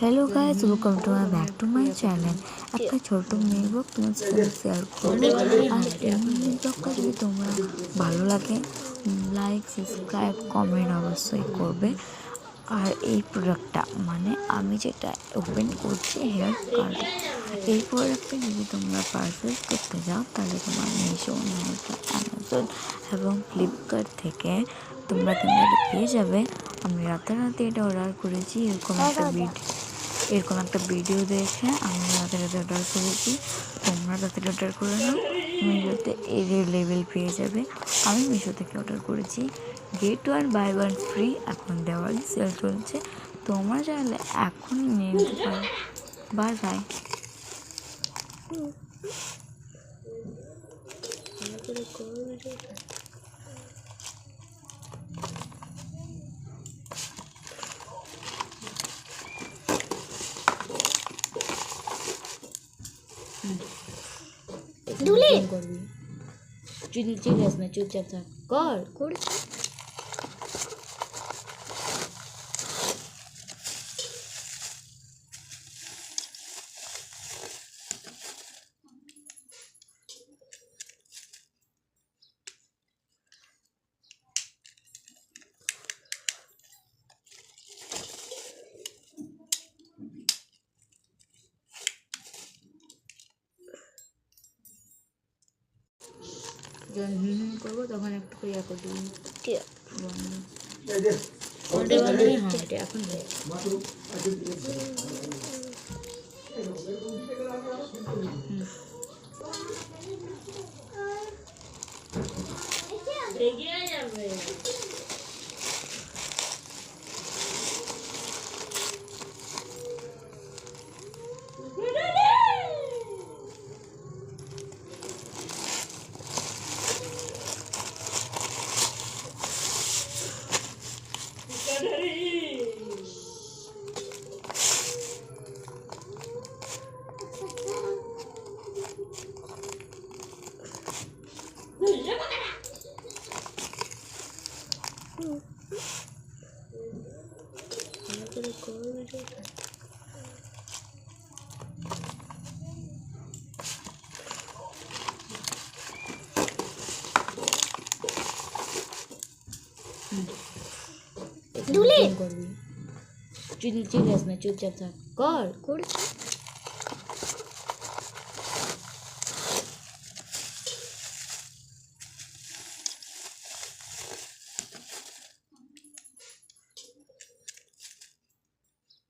Hello guys, welcome to back to my channel. একটা ছোট মেয়ে ব্লগ তোমার সাথে শেয়ার করবো। আর এই মিনি ব্লগটা যদি তোমরা ভালো লাগে, লাইক, সাবস্ক্রাইব, কমেন্ট অবশ্যই করবে। আর এই প্রোডাক্টটা মানে আমি যেটা ওপেন করছি হেয়ার কার্ড, এই প্রোডাক্টটা যদি তোমরা পারচেস করতে যাও তাহলে তোমার মিশো, নাইকা, অ্যামাজন এবং ফ্লিপকার্ট থেকে তোমরা কিন্তু পেয়ে যাবে। আমি রাতারাতি এটা অর্ডার করেছি, এরকম একটা ভিডিও দেখে আমি রাতারাতি অর্ডার করেছি। তোমরা রাতারাতি অর্ডার করে নাও, মিশোতে এই লেভেল পেয়ে যাবে। আমি মিশো থেকে অর্ডার করেছি। গেট 1 বাই 1 ফ্রি এখন দেওয়ালি সেল চলছে, তোমরা চাইলে এখনই নিয়ে নিতে পারো। Bye bye. দুলি করবি, চিল্লাস না, চুপচাপ থাক। কর যখন করবো তখন একটু করে ইয়া করবি। এখন এগিয়ে যাবে। দুলি করবি, চিল্লাস না, চুপচাপ থাক। কর